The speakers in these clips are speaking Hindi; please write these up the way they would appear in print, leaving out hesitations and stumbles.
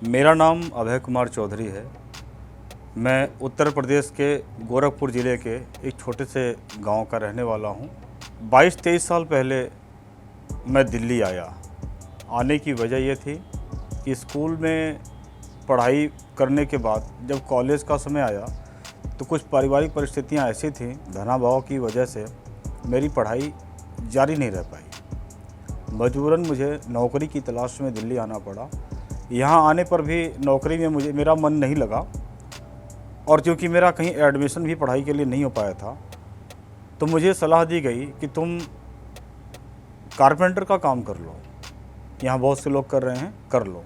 मेरा नाम अभय कुमार चौधरी है। मैं उत्तर प्रदेश के गोरखपुर ज़िले के एक छोटे से गांव का रहने वाला हूं। 22-23 साल पहले मैं दिल्ली आया। आने की वजह ये थी कि स्कूल में पढ़ाई करने के बाद जब कॉलेज का समय आया तो कुछ पारिवारिक परिस्थितियां ऐसी थीं, धनाभाव की वजह से मेरी पढ़ाई जारी नहीं रह पाई। मजबूरन मुझे नौकरी की तलाश में दिल्ली आना पड़ा। यहाँ आने पर भी नौकरी में मेरा मन नहीं लगा, और क्योंकि मेरा कहीं एडमिशन भी पढ़ाई के लिए नहीं हो पाया था तो मुझे सलाह दी गई कि तुम कारपेंटर का काम कर लो, यहाँ बहुत से लोग कर रहे हैं, कर लो।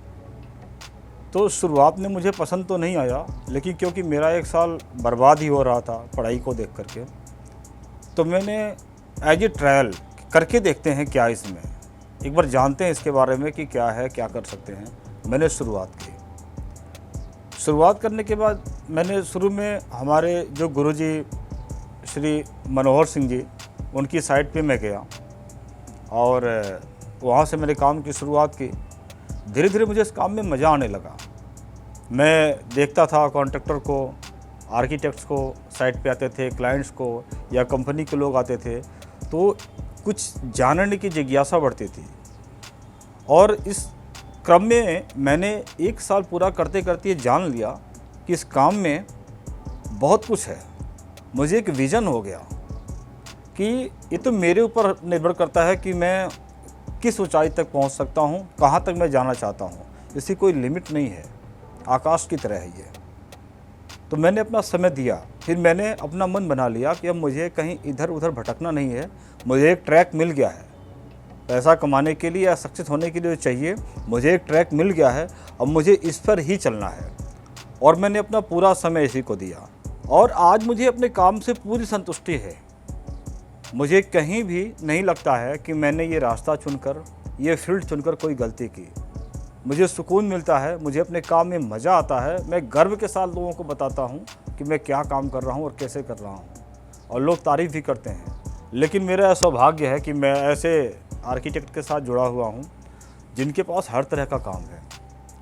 तो शुरुआत में मुझे पसंद तो नहीं आया, लेकिन क्योंकि मेरा एक साल बर्बाद ही हो रहा था पढ़ाई को देख करके, तो मैंने एज ए ट्रायल करके देखते हैं क्या इसमें, एक बार जानते हैं इसके बारे में कि क्या है, क्या कर सकते हैं। मैंने शुरुआत की। शुरुआत करने के बाद मैंने शुरू में हमारे जो गुरुजी श्री मनोहर सिंह जी, उनकी साइट पे मैं गया और वहाँ से मैंने काम की शुरुआत की। धीरे धीरे मुझे इस काम में मज़ा आने लगा। मैं देखता था कॉन्ट्रैक्टर को, आर्किटेक्ट्स को साइट पे आते थे, क्लाइंट्स को या कंपनी के लोग आते थे, तो कुछ जानने की जिज्ञासा बढ़ती थी। और इस क्रम में मैंने एक साल पूरा करते करते ये जान लिया कि इस काम में बहुत कुछ है। मुझे एक विज़न हो गया कि ये तो मेरे ऊपर निर्भर करता है कि मैं किस ऊंचाई तक पहुंच सकता हूं, कहां तक मैं जाना चाहता हूं। इसकी कोई लिमिट नहीं है, आकाश की तरह है ये। तो मैंने अपना समय दिया, फिर मैंने अपना मन बना लिया कि अब मुझे कहीं इधर उधर भटकना नहीं है। मुझे एक ट्रैक मिल गया है, पैसा कमाने के लिए या सक्सेस होने के लिए चाहिए, मुझे एक ट्रैक मिल गया है, अब मुझे इस पर ही चलना है। और मैंने अपना पूरा समय इसी को दिया और आज मुझे अपने काम से पूरी संतुष्टि है। मुझे कहीं भी नहीं लगता है कि मैंने ये रास्ता चुनकर, ये फील्ड चुनकर कोई गलती की। मुझे सुकून मिलता है, मुझे अपने काम में मज़ा आता है। मैं गर्व के साथ लोगों को बताता हूँ कि मैं क्या काम कर रहा हूँ और कैसे कर रहा हूँ, और लोग तारीफ़ भी करते हैं। लेकिन मेरा सौभाग्य है कि मैं ऐसे आर्किटेक्ट के साथ जुड़ा हुआ हूँ जिनके पास हर तरह का काम है।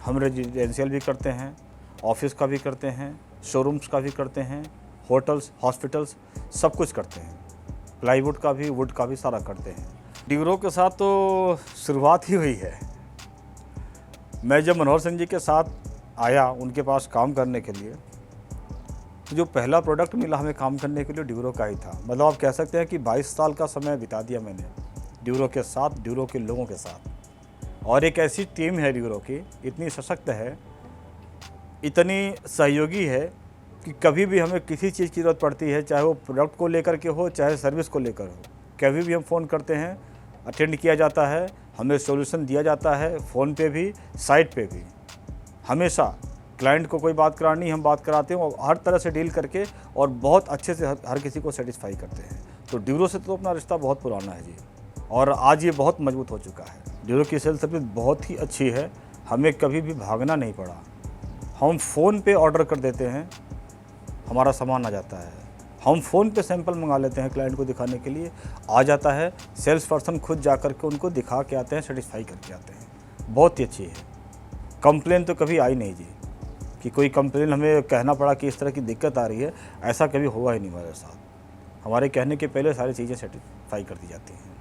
हम रेजिडेंशियल भी करते हैं, ऑफिस का भी करते हैं, शोरूम्स का भी करते हैं, होटल्स, हॉस्पिटल्स, सब कुछ करते हैं। प्लाईवुड का भी, वुड का भी, सारा करते हैं। ड्यूरो के साथ तो शुरुआत ही हुई है। मैं जब मनोहर सिंह जी के साथ आया उनके पास काम करने के लिए, तो जो पहला प्रोडक्ट मिला हमें काम करने के लिए ड्यूरो का ही था। मतलब आप कह सकते हैं कि 22 साल का समय बिता दिया मैंने ड्यूरो के साथ, ड्यूरो के लोगों के साथ। और एक ऐसी टीम है ड्यूरो की, इतनी सशक्त है, इतनी सहयोगी है कि कभी भी हमें किसी चीज़ की ज़रूरत पड़ती है, चाहे वो प्रोडक्ट को लेकर के हो, चाहे सर्विस को लेकर हो, कभी भी हम फ़ोन करते हैं, अटेंड किया जाता है, हमें सॉल्यूशन दिया जाता है, फ़ोन पे भी, साइट पे भी। हमेशा क्लाइंट को कोई बात करानी, हम बात कराते हैं और हर तरह से डील करके और बहुत अच्छे से हर किसी को सेटिस्फाई करते हैं। तो ड्यूरो से तो अपना रिश्ता बहुत पुराना है जी, और आज ये बहुत मजबूत हो चुका है। ड्यूरो की सेल सर्विस बहुत ही अच्छी है, हमें कभी भी भागना नहीं पड़ा। हम फ़ोन पे ऑर्डर कर देते हैं, हमारा सामान आ जाता है। हम फ़ोन पे सैंपल मंगा लेते हैं क्लाइंट को दिखाने के लिए, आ जाता है। सेल्स पर्सन खुद जा कर के उनको दिखा के आते हैं, सेटिस्फाई करके आते हैं। बहुत ही अच्छी है। कंप्लेन तो कभी आई नहीं जी, कि कोई कंप्लेन हमें कहना पड़ा कि इस तरह की दिक्कत आ रही है, ऐसा कभी हुआ ही नहीं हमारे साथ। हमारे कहने के पहले सारी चीज़ें सेटिस्फाई कर दी जाती हैं।